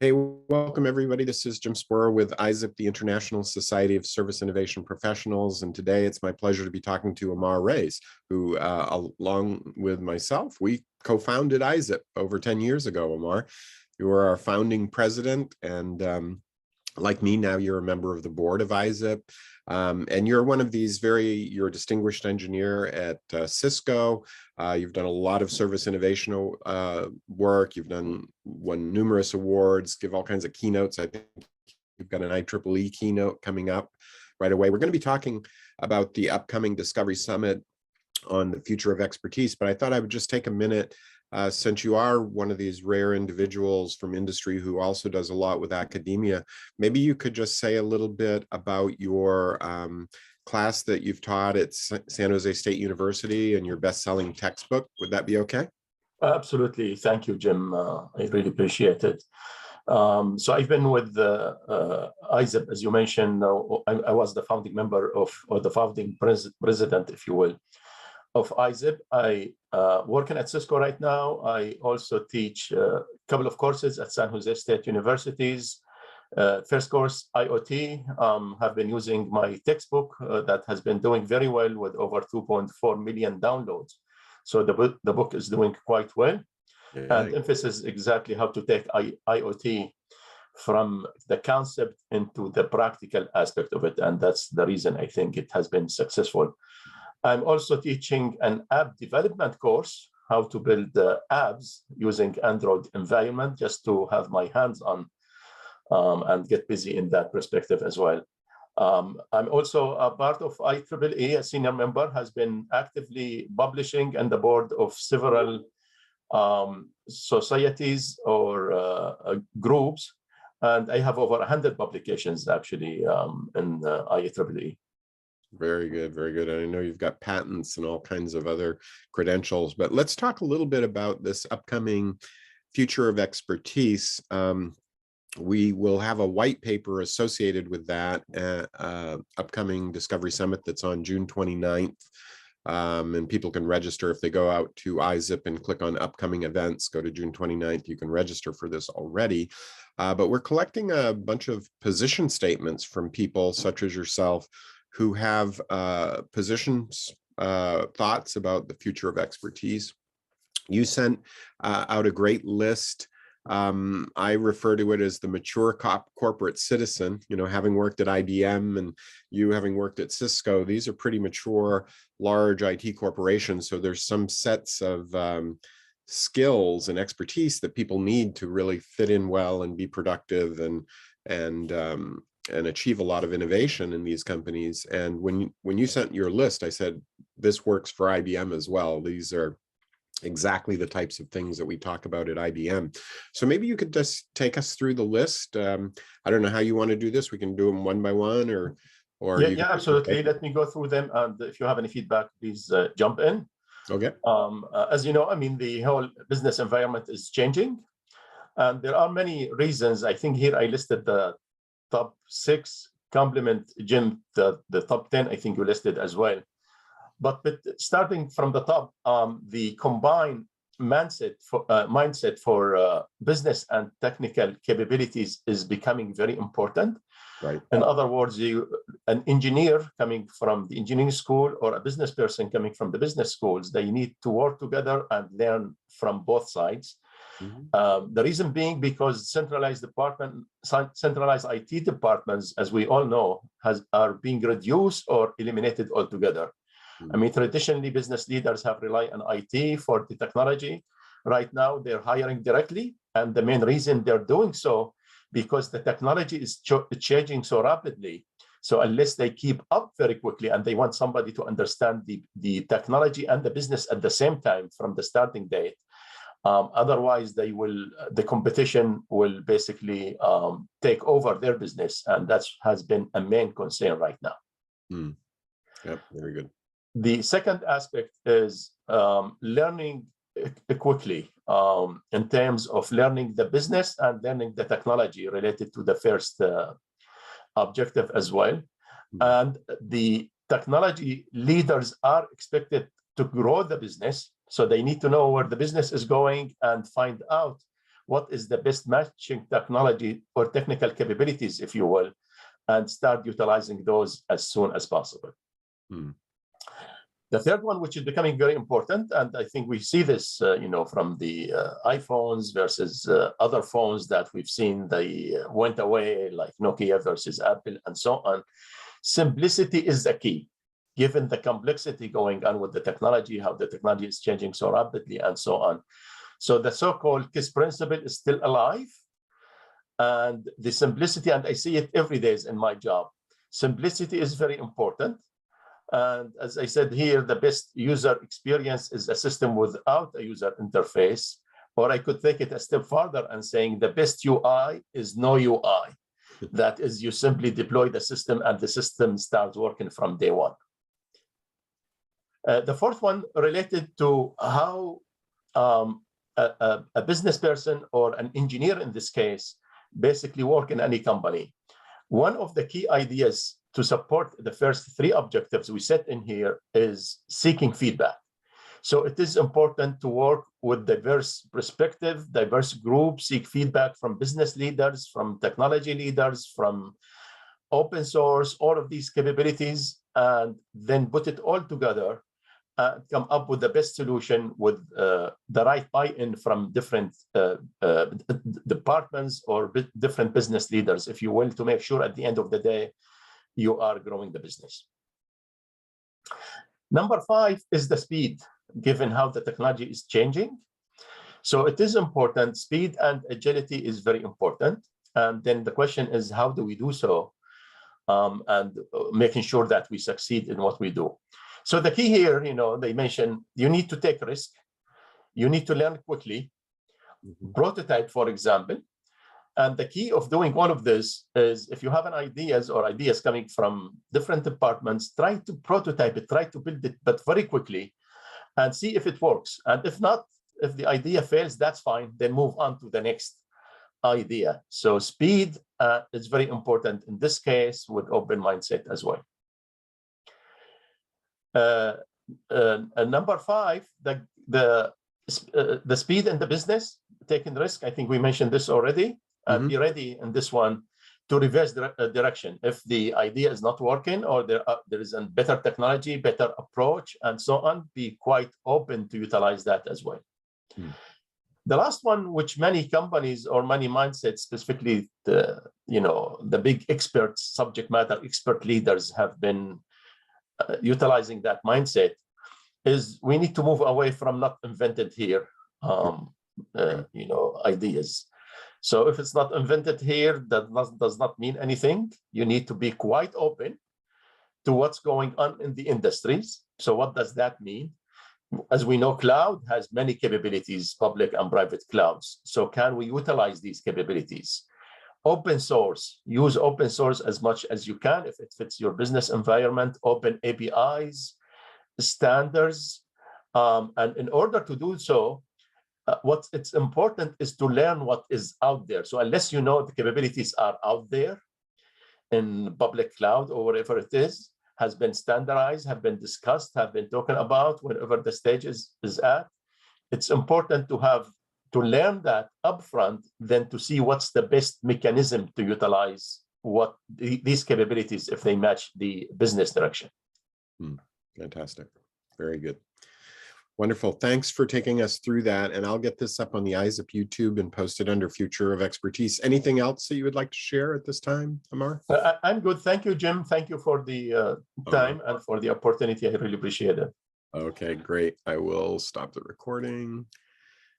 Hey, welcome everybody. This is Jim Sporer with ISSIP, the International Society of Service Innovation Professionals. And today it's my pleasure to be talking to Ammar Reis, who, along with myself, we co-founded ISSIP over 10 years ago, Ammar. You were our founding president, and like me, now you're a member of the board of ISSIP. And you're one of these you're a distinguished engineer at Cisco. You've done a lot of service innovation work. You've won numerous awards, give all kinds of keynotes. I think you've got an IEEE keynote coming up right away. We're going to be talking about the upcoming Discovery Summit on the future of expertise, but I thought I would just take a minute, since you are one of these rare individuals from industry who also does a lot with academia, maybe you could just say a little bit about your class that you've taught at San Jose State University and your best-selling textbook. Would that be okay? Absolutely. Thank you, Jim. I really appreciate it. So I've been with ISSIP, as you mentioned. I was the founding member or the founding president, if you will, of ISSIP. I working at Cisco right now. I also teach a couple of courses at San Jose State Universities. First course, IoT. Have been using my textbook that has been doing very well with over 2.4 million downloads. So the book is doing quite well. Yeah. And emphasis exactly how to take IoT from the concept into the practical aspect of it. And that's the reason I think it has been successful. I'm also teaching an app development course, how to build apps using Android environment, just to have my hands on and get busy in that perspective as well. I'm also a part of IEEE, a senior member, has been actively publishing and the board of several societies or groups. And I have over 100 publications actually in IEEE. Very good, very good. And I know you've got patents and all kinds of other credentials, but let's talk a little bit about this upcoming future of expertise. We will have a white paper associated with that upcoming Discovery Summit that's on June 29th. And people can register if they go out to ISSIP and click on upcoming events, go to June 29th. You can register for this already. But we're collecting a bunch of position statements from people such as yourself who have positions, thoughts about the future of expertise. You sent out a great list. I refer to it as the mature corporate citizen, you know, having worked at IBM and you having worked at Cisco. These are pretty mature, large IT corporations. So there's some sets of skills and expertise that people need to really fit in well and be productive and achieve a lot of innovation in these companies. And when you sent your list, I said, this works for IBM as well. These are exactly the types of things that we talk about at IBM. So maybe you could just take us through the list. I don't know how you want to do this. We can do them one by one or yeah, absolutely. Let me go through them. And if you have any feedback, please jump in. Okay. As you know, I mean, the whole business environment is changing. And there are many reasons. I think here I listed the top 6, complement Jim, the top 10, I think you listed as well. But starting from the top, the combined mindset for business and technical capabilities is becoming very important. Right. In other words, an engineer coming from the engineering school or a business person coming from the business schools, they need to work together and learn from both sides. Mm-hmm. The reason being because centralized IT departments, as we all know, are being reduced or eliminated altogether. I mean, traditionally, business leaders have relied on IT for the technology. Right now, they're hiring directly. And the main reason they're doing so, because the technology is changing so rapidly. So unless they keep up very quickly and they want somebody to understand the technology and the business at the same time from the starting date, otherwise the competition will basically take over their business. And that has been a main concern right now. Yep, very good. The second aspect is learning quickly in terms of learning the business and learning the technology related to the first objective as well. Mm-hmm. And the technology leaders are expected to grow the business. So they need to know where the business is going and find out what is the best matching technology or technical capabilities, if you will, and start utilizing those as soon as possible. The third one, which is becoming very important, and I think we see this, from the iPhones versus other phones that we've seen, they went away, like Nokia versus Apple and so on. Simplicity is the key, given the complexity going on with the technology, how the technology is changing so rapidly and so on. So the so-called KISS principle is still alive. And the simplicity, and I see it every day in my job, simplicity is very important. And as I said here, the best user experience is a system without a user interface. Or I could take it a step further and saying the best UI is no UI. That is, you simply deploy the system and the system starts working from day one. The fourth one related to how a business person or an engineer in this case basically work in any company. One of the key ideas to support the first three objectives we set in here is seeking feedback. So it is important to work with diverse perspective, diverse groups, seek feedback from business leaders, from technology leaders, from open source, all of these capabilities, and then put it all together and come up with the best solution with the right buy-in from different departments or different business leaders, if you will, to make sure at the end of the day, you are growing the business. Number 5 is the speed, given how the technology is changing. So it is important. Speed and agility is very important. And then the question is, how do we do so? And making sure that we succeed in what we do. So the key here, they mentioned you need to take risk. You need to learn quickly. Prototype, for example. And the key of doing all of this is if you have ideas coming from different departments, try to prototype it, try to build it, but very quickly, and see if it works. And if not, if the idea fails, that's fine. Then move on to the next idea. So speed is very important in this case with open mindset as well. Number 5, the speed in the business, taking risk. I think we mentioned this already. And be ready in this one to reverse the direction. If the idea is not working or there is a better technology, better approach, and so on, be quite open to utilize that as well. The last one, which many companies or many mindsets, specifically the big experts, subject matter expert leaders have been utilizing that mindset, is we need to move away from not invented here, ideas. So if it's not invented here, that does not mean anything. You need to be quite open to what's going on in the industries. So what does that mean? As we know, cloud has many capabilities, public and private clouds. So can we utilize these capabilities? Open source, use open source as much as you can if it fits your business environment, open APIs, standards. And in order to do so, it's important is to learn what is out there. So unless you know the capabilities are out there in public cloud or whatever it is, has been standardized, have been discussed, have been talking about, wherever the stage is at, it's important to learn that upfront, then to see what's the best mechanism to utilize these capabilities if they match the business direction. Fantastic. Very good. Wonderful. Thanks for taking us through that. And I'll get this up on the ISSIP YouTube and post it under Future of Expertise. Anything else that you would like to share at this time, Ammar? I'm good. Thank you, Jim. Thank you for the time and for the opportunity. I really appreciate it. Okay, great. I will stop the recording.